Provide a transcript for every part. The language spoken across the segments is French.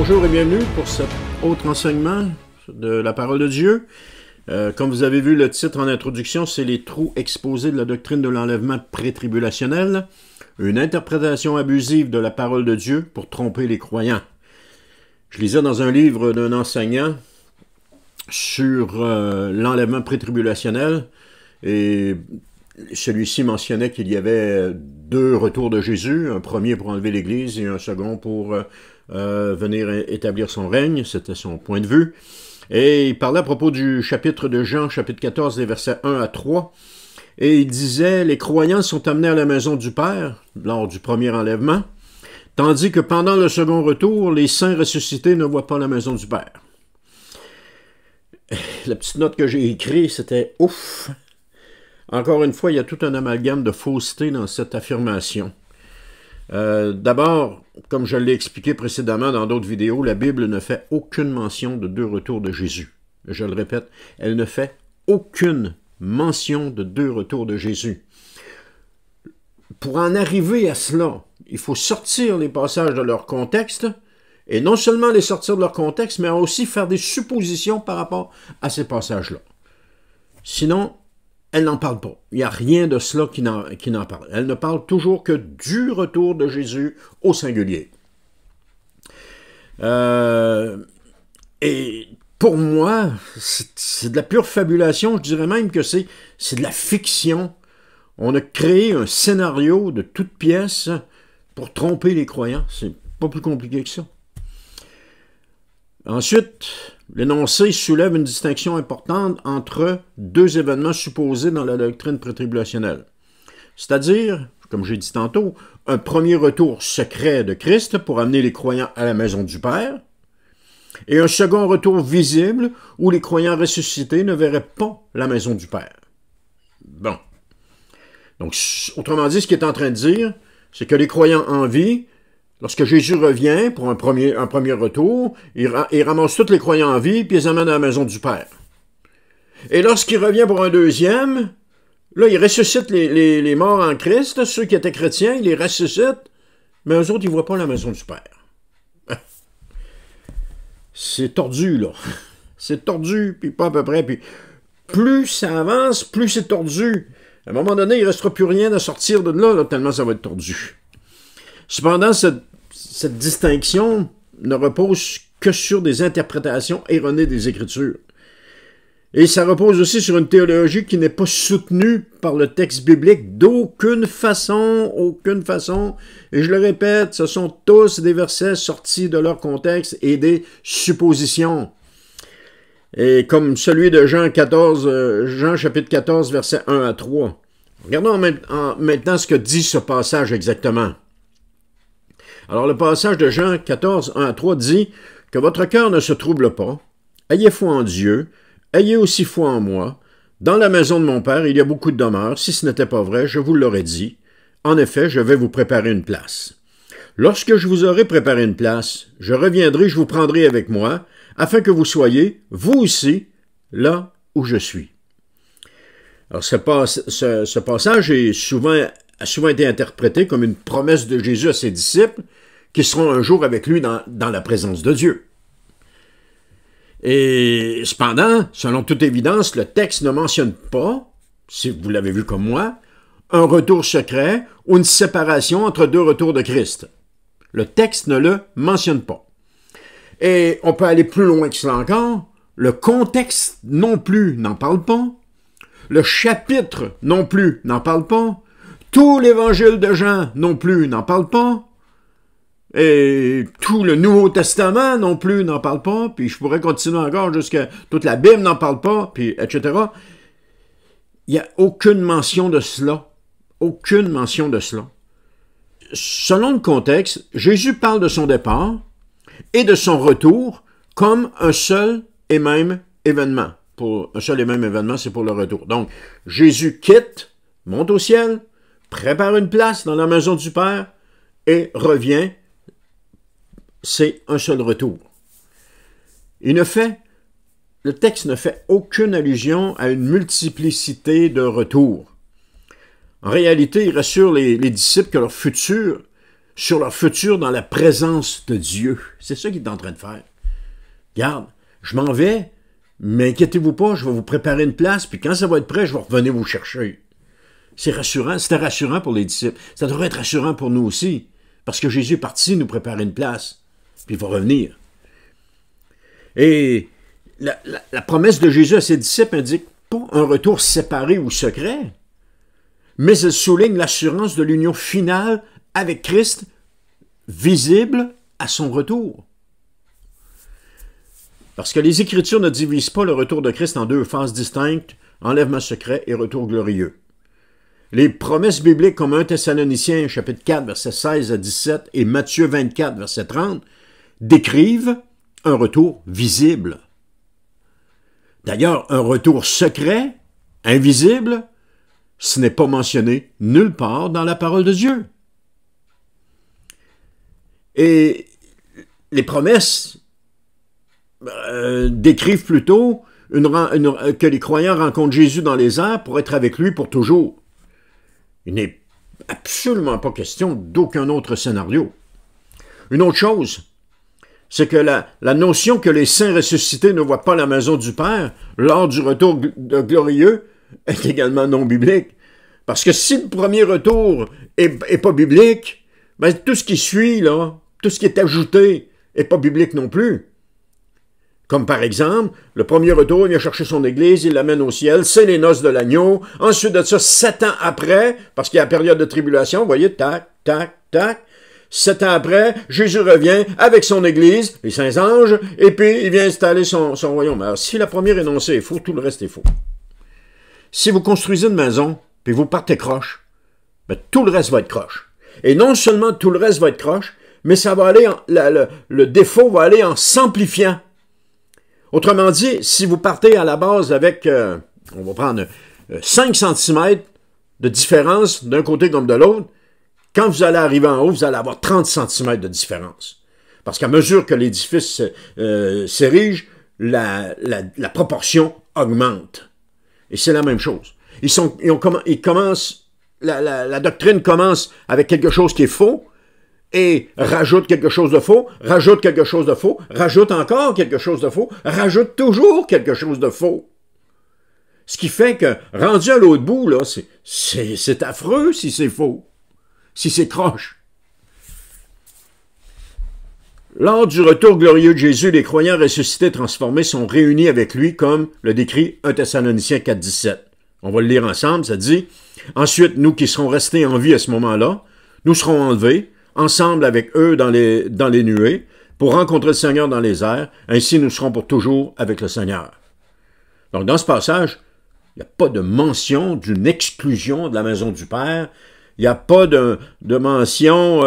Bonjour et bienvenue pour cet autre enseignement de la parole de Dieu. Comme vous avez vu le titre en introduction, c'est les trous exposés de la doctrine de l'enlèvement pré-tribulationnel, une interprétation abusive de la parole de Dieu pour tromper les croyants. Je lisais dans un livre d'un enseignant sur l'enlèvement pré-tribulationnel et celui-ci mentionnait qu'il y avait deux retours de Jésus, un premier pour enlever l'Église et un second pour venir établir son règne, c'était son point de vue. Et il parlait à propos du chapitre de Jean, chapitre 14, les versets 1 à 3, et il disait « Les croyants sont amenés à la maison du Père lors du premier enlèvement, tandis que pendant le second retour, les saints ressuscités ne voient pas la maison du Père. » La petite note que j'ai écrite, c'était « Ouf ». Encore une fois, il y a tout un amalgame de fausseté dans cette affirmation. D'abord, comme je l'ai expliqué précédemment dans d'autres vidéos, la Bible ne fait aucune mention de deux retours de Jésus. Je le répète, elle ne fait aucune mention de deux retours de Jésus. Pour en arriver à cela, il faut sortir les passages de leur contexte, et non seulement les sortir de leur contexte, mais aussi faire des suppositions par rapport à ces passages-là. Sinon, elle n'en parle pas. Il n'y a rien de cela qui n'en parle. Elle ne parle toujours que du retour de Jésus au singulier. Et pour moi, c'est de la pure fabulation. Je dirais même que c'est de la fiction. On a créé un scénario de toutes pièces pour tromper les croyants. C'est pas plus compliqué que ça. Ensuite, l'énoncé soulève une distinction importante entre deux événements supposés dans la doctrine pré-tribulationnelle. C'est-à-dire, comme j'ai dit tantôt, un premier retour secret de Christ pour amener les croyants à la maison du Père, et un second retour visible où les croyants ressuscités ne verraient pas la maison du Père. Bon. Donc, autrement dit, ce qu'il est en train de dire, c'est que les croyants en vie, lorsque Jésus revient pour un premier retour, il ramasse tous les croyants en vie, puis il les amène à la maison du Père. Et lorsqu'il revient pour un deuxième, là, il ressuscite les morts en Christ, ceux qui étaient chrétiens, il les ressuscite, mais eux autres, ils ne voient pas la maison du Père. C'est tordu, là. C'est tordu, puis pas à peu près. Puis plus ça avance, plus c'est tordu. À un moment donné, il ne restera plus rien à sortir de là, tellement ça va être tordu. Cependant, cette distinction ne repose que sur des interprétations erronées des Écritures. Et ça repose aussi sur une théologie qui n'est pas soutenue par le texte biblique d'aucune façon, Et je le répète, ce sont tous des versets sortis de leur contexte et des suppositions. Et comme celui de Jean chapitre 14, versets 1 à 3. Regardons maintenant ce que dit ce passage exactement. Alors, le passage de Jean 14, 1 à 3 dit « Que votre cœur ne se trouble pas, ayez foi en Dieu, ayez aussi foi en moi. Dans la maison de mon Père, il y a beaucoup de demeures. Si ce n'était pas vrai, je vous l'aurais dit. En effet, je vais vous préparer une place. Lorsque je vous aurai préparé une place, je reviendrai, je vous prendrai avec moi, afin que vous soyez, vous aussi, là où je suis. » Alors, ce passage a souvent été interprété comme une promesse de Jésus à ses disciples qui seront un jour avec lui dans la présence de Dieu. Et cependant, selon toute évidence, le texte ne mentionne pas, si vous l'avez vu comme moi, un retour secret ou une séparation entre deux retours de Christ. Le texte ne le mentionne pas. Et on peut aller plus loin que cela encore. Le contexte non plus n'en parle pas. Le chapitre non plus n'en parle pas. Tout l'évangile de Jean non plus n'en parle pas. Et tout le Nouveau Testament non plus n'en parle pas. Puis je pourrais continuer encore jusqu'à toute la Bible n'en parle pas, puis etc. Il n'y a aucune mention de cela. Aucune mention de cela. Selon le contexte, Jésus parle de son départ et de son retour comme un seul et même événement. Un seul et même événement, c'est pour le retour. Donc, Jésus quitte, monte au ciel, prépare une place dans la maison du Père et revient. C'est un seul retour. Le texte ne fait aucune allusion à une multiplicité de retours. En réalité, il rassure les disciples que leur futur sur leur futur dans la présence de Dieu. C'est ça qu'il est en train de faire. Regarde, je m'en vais, mais inquiétez-vous pas, je vais vous préparer une place, puis quand ça va être prêt, je vais revenir vous chercher. C'est rassurant, c'était rassurant pour les disciples. Ça devrait être rassurant pour nous aussi, parce que Jésus est parti nous préparer une place, puis il va revenir. Et la promesse de Jésus à ses disciples indique pas un retour séparé ou secret, mais elle souligne l'assurance de l'union finale avec Christ, visible à son retour. Parce que les Écritures ne divisent pas le retour de Christ en deux phases distinctes, enlèvement secret et retour glorieux. Les promesses bibliques comme 1 Thessaloniciens, chapitre 4, versets 16 à 17, et Matthieu 24, verset 30, décrivent un retour visible. D'ailleurs, un retour secret, invisible, ce n'est pas mentionné nulle part dans la parole de Dieu. Et les promesses décrivent plutôt que les croyants rencontrent Jésus dans les airs pour être avec lui pour toujours. Il n'est absolument pas question d'aucun autre scénario. Une autre chose, c'est que la notion que les saints ressuscités ne voient pas la maison du Père lors du retour glorieux est également non biblique. Parce que si le premier retour est pas biblique, ben tout ce qui suit, là, tout ce qui est ajouté, n'est pas biblique non plus. Comme par exemple, le premier retour, il vient chercher son église, il l'amène au ciel, c'est les noces de l'agneau. Ensuite de ça, 7 ans après, parce qu'il y a la période de tribulation, vous voyez, tac, tac, tac. 7 ans après, Jésus revient avec son église, les saints anges, et puis il vient installer son royaume. Alors, si la première énoncée est faux, tout le reste est faux. Si vous construisez une maison, puis vous partez croche, ben, tout le reste va être croche. Et non seulement tout le reste va être croche, mais ça va aller, le défaut va aller en s'amplifiant. Autrement dit, si vous partez à la base avec, on va prendre 5 cm de différence d'un côté comme de l'autre, quand vous allez arriver en haut, vous allez avoir 30 cm de différence. Parce qu'à mesure que l'édifice s'érige, la proportion augmente. Et c'est la même chose. La doctrine commence avec quelque chose qui est faux, et rajoute quelque chose de faux, rajoute quelque chose de faux, rajoute encore quelque chose de faux, rajoute toujours quelque chose de faux. Ce qui fait que, rendu à l'autre bout, là, c'est affreux si c'est faux, si c'est croche. Lors du retour glorieux de Jésus, les croyants ressuscités transformés sont réunis avec lui, comme le décrit 1 Thessaloniciens 4, 17. On va le lire ensemble, ça dit « Ensuite, nous qui serons restés en vie à ce moment-là, nous serons enlevés, ensemble avec eux dans les nuées, pour rencontrer le Seigneur dans les airs, ainsi nous serons pour toujours avec le Seigneur. » Donc dans ce passage, il n'y a pas de mention d'une exclusion de la maison du Père, il n'y a pas de mention,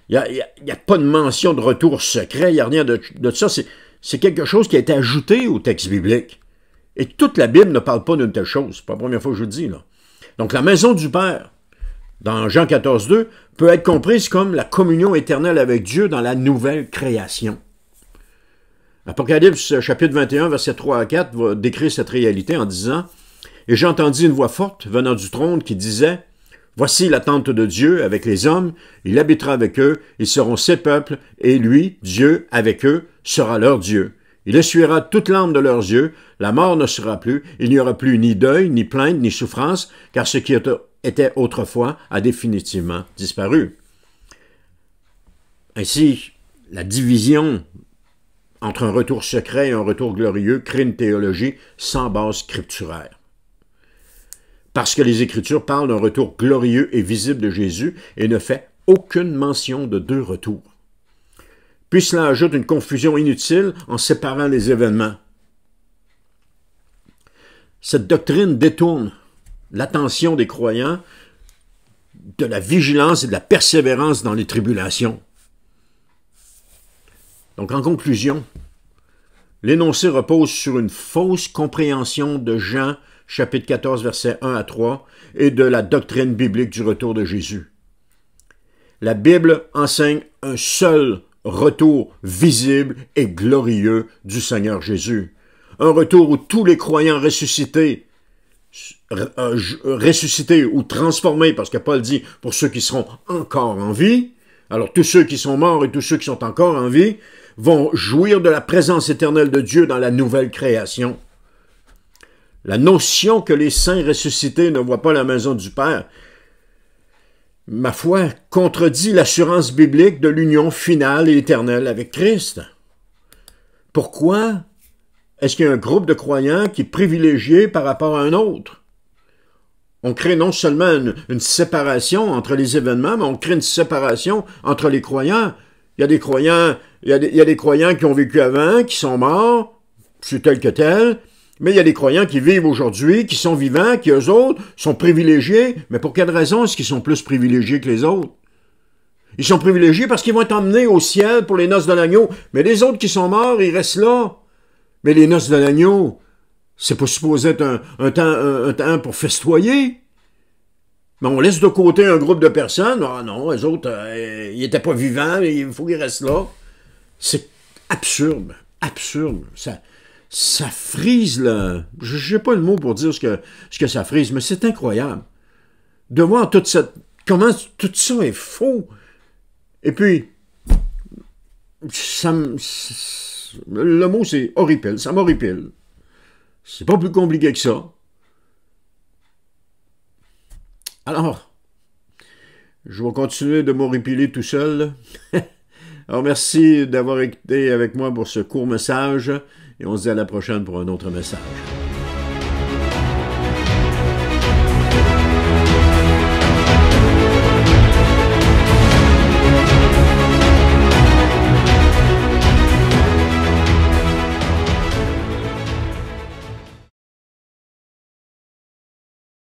il n'y a pas de mention de retour secret, il n'y a rien de ça, c'est quelque chose qui a été ajouté au texte biblique. Et toute la Bible ne parle pas d'une telle chose, c'est pas la première fois que je le dis, là. Donc la maison du Père, dans Jean 14, 2, peut être comprise comme la communion éternelle avec Dieu dans la nouvelle création. Apocalypse chapitre 21, versets 3 à 4, va décrire cette réalité en disant « Et j'entendis une voix forte venant du trône qui disait « Voici la tente de Dieu avec les hommes, il habitera avec eux, ils seront ses peuples, et lui, Dieu, avec eux, sera leur Dieu. Il essuiera toute larme de leurs yeux, la mort ne sera plus, il n'y aura plus ni deuil, ni plainte, ni souffrance, car ce qui était autrefois a définitivement disparu. » Ainsi, la division entre un retour secret et un retour glorieux crée une théologie sans base scripturaire. Parce que les Écritures parlent d'un retour glorieux et visible de Jésus et ne fait aucune mention de deux retours. Puis cela ajoute une confusion inutile en séparant les événements. Cette doctrine détourne l'attention des croyants de la vigilance et de la persévérance dans les tribulations. Donc, en conclusion, l'énoncé repose sur une fausse compréhension de Jean, chapitre 14, versets 1 à 3, et de la doctrine biblique du retour de Jésus. La Bible enseigne un seul retour visible et glorieux du Seigneur Jésus. Un retour où tous les croyants ressuscités ressuscités ou transformés, parce que Paul dit pour ceux qui seront encore en vie. Alors tous ceux qui sont morts et tous ceux qui sont encore en vie vont jouir de la présence éternelle de Dieu dans la nouvelle création. La notion que les saints ressuscités ne voient pas la maison du Père, ma foi, contredit l'assurance biblique de l'union finale et éternelle avec Christ. Pourquoi est-ce qu'il y a un groupe de croyants qui est privilégié par rapport à un autre? On crée non seulement une séparation entre les événements, mais on crée une séparation entre les croyants. Il y a des croyants, il y a des croyants qui ont vécu avant, qui sont morts, c'est tel que tel, mais il y a des croyants qui vivent aujourd'hui, qui sont vivants, qui eux autres sont privilégiés. Mais pour quelle raison est-ce qu'ils sont plus privilégiés que les autres? Ils sont privilégiés parce qu'ils vont être emmenés au ciel pour les noces de l'agneau. Mais les autres qui sont morts, ils restent là. Mais les noces de l'agneau, c'est pas supposé être un temps pour festoyer. Mais on laisse de côté un groupe de personnes. Ah non, les autres, ils n'étaient pas vivants, il faut qu'ils restent là. C'est absurde, absurde. Ça frise, là. Je n'ai pas le mot pour dire ce que ça frise, mais c'est incroyable. De voir comment tout ça est faux. Et puis, le mot c'est horripile, ça m'horripile. C'est pas plus compliqué que ça. Alors, je vais continuer de m'horripiler tout seul. Alors, merci d'avoir été avec moi pour ce court message et on se dit à la prochaine pour un autre message.